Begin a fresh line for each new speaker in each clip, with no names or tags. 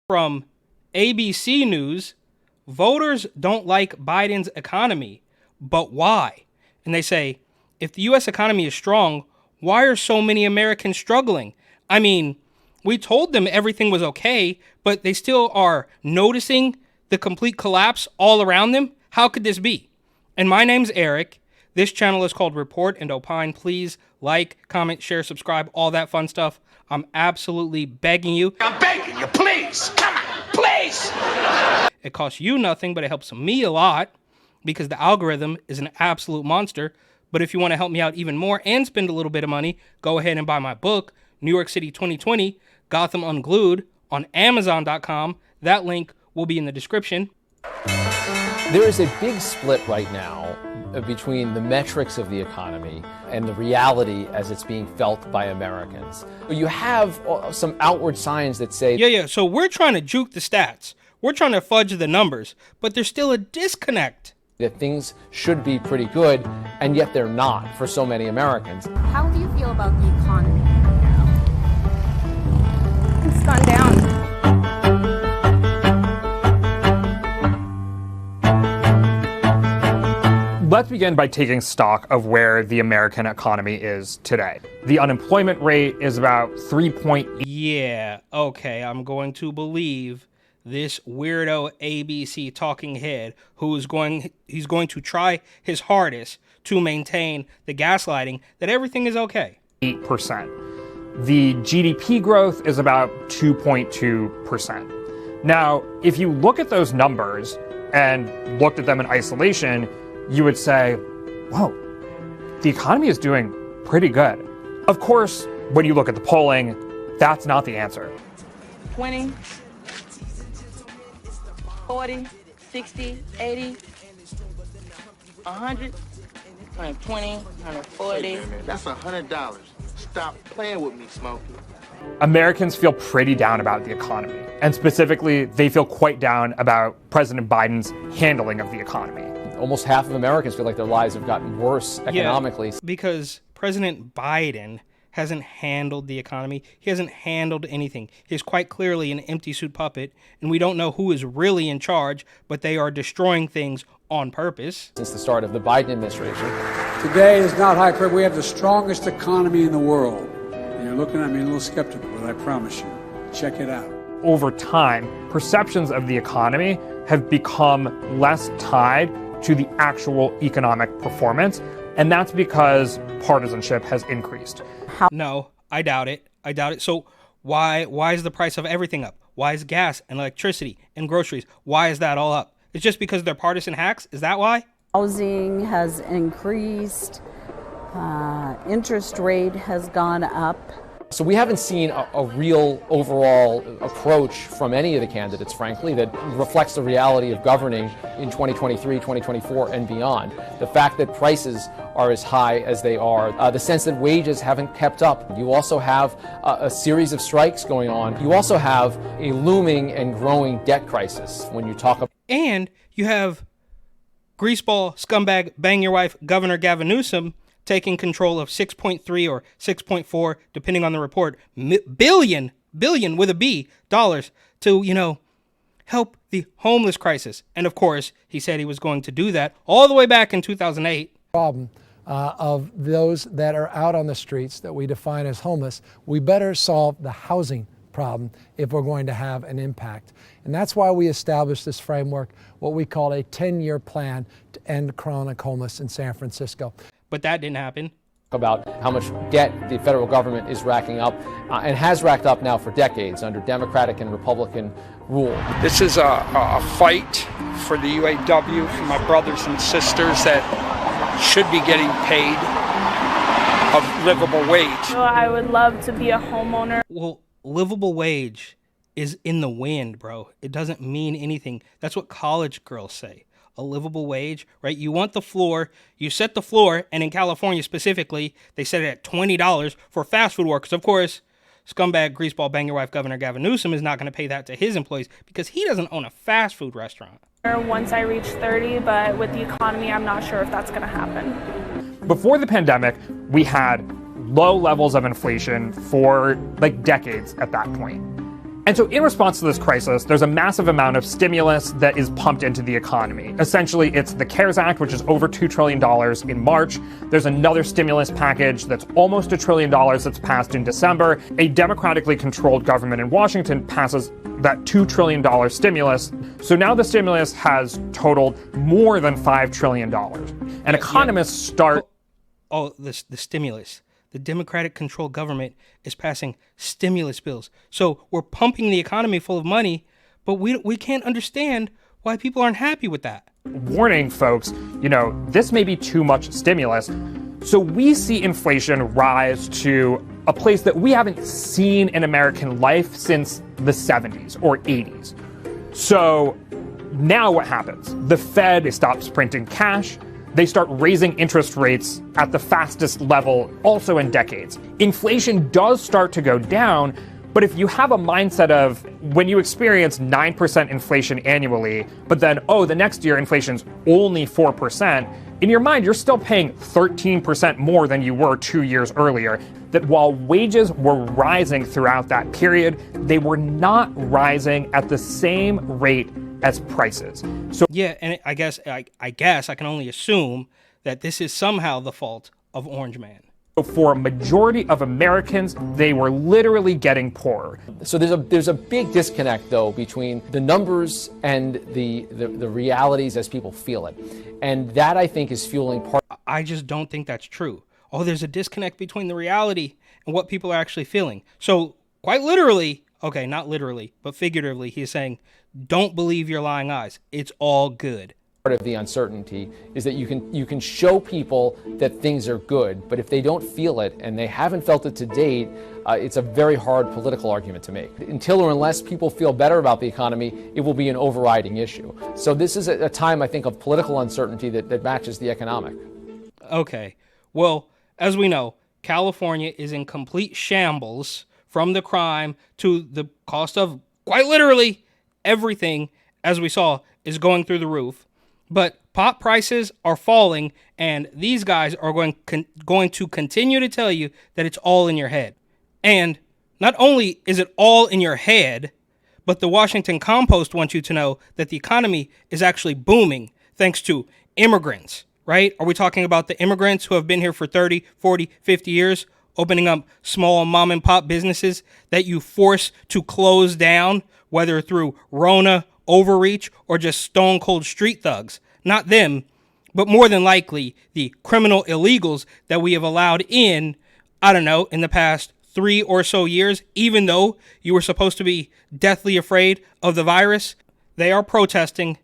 From ABC News, voters don't like Biden's economy, but why? And they say, if the U.S. economy is strong, why are so many Americans struggling? I mean, we told them everything was okay, but they still are noticing the complete collapse all around them. How could this be? And my name's Eric. This channel is called Report and Opine. Please like, comment, share, subscribe, all that fun stuff. I'm absolutely begging you.
I'm begging you, please. Come on, please.
It costs you nothing, but it helps me a lot because the algorithm is an absolute monster. But if you want to help me out even more and spend a little bit of money, go ahead and buy my book, New York City 2020, Gotham Unglued, on Amazon.com. That link will be in the description.
There is a big split right now between the metrics of the economy and the reality as it's being felt by Americans. You have some outward signs that say...
Yeah, so we're trying to juke the stats. We're trying to fudge the numbers, but there's still a disconnect.
That things should be pretty good, and yet they're not for so many Americans.
How do you feel about the economy right now? It's gone down.
Let's begin by taking stock of where the American economy is today. The unemployment rate is about 3.8.
Yeah, okay, I'm going to believe this weirdo ABC talking head he's going to try his hardest to maintain the gaslighting that everything is okay.
8%. The GDP growth is about 2.2%. Now, if you look at those numbers and looked at them in isolation, you would say, whoa, the economy is doing pretty good. Of course, when you look at the polling, that's not the answer.
20, 40, 60, 80, 100, 120, 140.
That's $100. Stop playing with me, Smokey.
Americans feel pretty down about the economy. And specifically, they feel quite down about President Biden's handling of the economy.
Almost half of Americans feel like their lives have gotten worse economically.
Yeah, because President Biden hasn't handled the economy. He hasn't handled anything. He's quite clearly an empty suit puppet, and we don't know who is really in charge, but they are destroying things on purpose.
Since the start of the Biden administration.
Today is not high credit. We have the strongest economy in the world. And you're looking at me a little skeptical, but I promise you, check it out.
Over time, perceptions of the economy have become less tied to the actual economic performance, and that's because partisanship has increased.
No, I doubt it. So why is the price of everything up? Why is gas and electricity and groceries? Why is that all up? It's just because they're partisan hacks? Is that why?
Housing has increased. Interest rate has gone up.
So we haven't seen a real overall approach from any of the candidates, frankly, that reflects the reality of governing in 2023, 2024, and beyond. The fact that prices are as high as they are, the sense that wages haven't kept up. You also have a series of strikes going on. You also have a looming and growing debt crisis when you talk about...
And you have greaseball, scumbag, bang your wife, Governor Gavin Newsom taking control of 6.3 or 6.4, depending on the report, billion with a B, dollars to, help the homeless crisis. And of course, he said he was going to do that all the way back in 2008.
Problem of those that are out on the streets that we define as homeless, we better solve the housing problem if we're going to have an impact. And that's why we established this framework, what we call a 10-year plan to end chronic homeless in San Francisco.
But that didn't happen.
About how much debt the federal government is racking up and has racked up now for decades under Democratic and Republican rule.
This is a fight for the UAW, for my brothers and sisters that should be getting paid a livable wage.
I would love to be a homeowner.
Well, livable wage is in the wind, bro. It doesn't mean anything. That's what college girls say. A livable wage, right? You want the floor, you set the floor, and in California specifically, they set it at $20 for fast food workers. Of course, scumbag, greaseball, bang your wife, Governor Gavin Newsom is not going to pay that to his employees because he doesn't own a fast food restaurant.
Once I reach 30, but with the economy, I'm not sure if that's going to happen.
Before the pandemic, we had low levels of inflation for decades at that point. And so in response to this crisis, there's a massive amount of stimulus that is pumped into the economy. Essentially, it's the CARES Act, which is over $2 trillion in March. There's another stimulus package that's almost $1 trillion that's passed in December. A democratically controlled government in Washington passes that $2 trillion stimulus. So now the stimulus has totaled more than $5 trillion. And economists start...
The stimulus. The Democratic-controlled government is passing stimulus bills. So we're pumping the economy full of money, but we can't understand why people aren't happy with that.
Warning, folks, this may be too much stimulus. So we see inflation rise to a place that we haven't seen in American life since the 70s or 80s. So now what happens? The Fed stops printing cash. They start raising interest rates at the fastest level also in decades. Inflation does start to go down, but if you have a mindset of when you experience 9% inflation annually, but then, the next year inflation's only 4%, in your mind, you're still paying 13% more than you were 2 years earlier. That while wages were rising throughout that period, they were not rising at the same rate as prices. So
yeah, and I guess I can only assume that this is somehow the fault of Orange Man.
For a majority of Americans, they were literally getting poorer.
So there's a big disconnect, though, between the numbers and the realities as people feel it. And that, I think, is fueling part.
I just don't think that's true. There's a disconnect between the reality and what people are actually feeling. So quite literally, okay, not literally, but figuratively, he's saying, don't believe your lying eyes. It's all good.
Part of the uncertainty is that you can show people that things are good, but if they don't feel it and they haven't felt it to date, it's a very hard political argument to make. Until or unless people feel better about the economy, it will be an overriding issue. So this is a time, I think, of political uncertainty that matches the economic.
Okay. Well, as we know, California is in complete shambles, from the crime to the cost of, quite literally, everything, as we saw, is going through the roof. But pot prices are falling, and these guys are going to continue to tell you that it's all in your head. And not only is it all in your head, but the Washington Compost wants you to know that the economy is actually booming thanks to immigrants, right? Are we talking about the immigrants who have been here for 30, 40, 50 years, opening up small mom and pop businesses that you force to close down, whether through Rona, overreach, or just stone cold street thugs? Not them, but more than likely the criminal illegals that we have allowed in, in the past 3 or so years, even though you were supposed to be deathly afraid of the virus. They are protesting.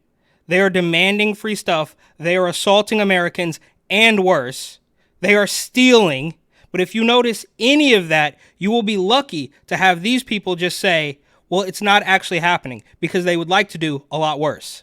They are demanding free stuff. They are assaulting Americans, and worse, they are stealing. But if you notice any of that, you will be lucky to have these people just say, well, it's not actually happening, because they would like to do a lot worse.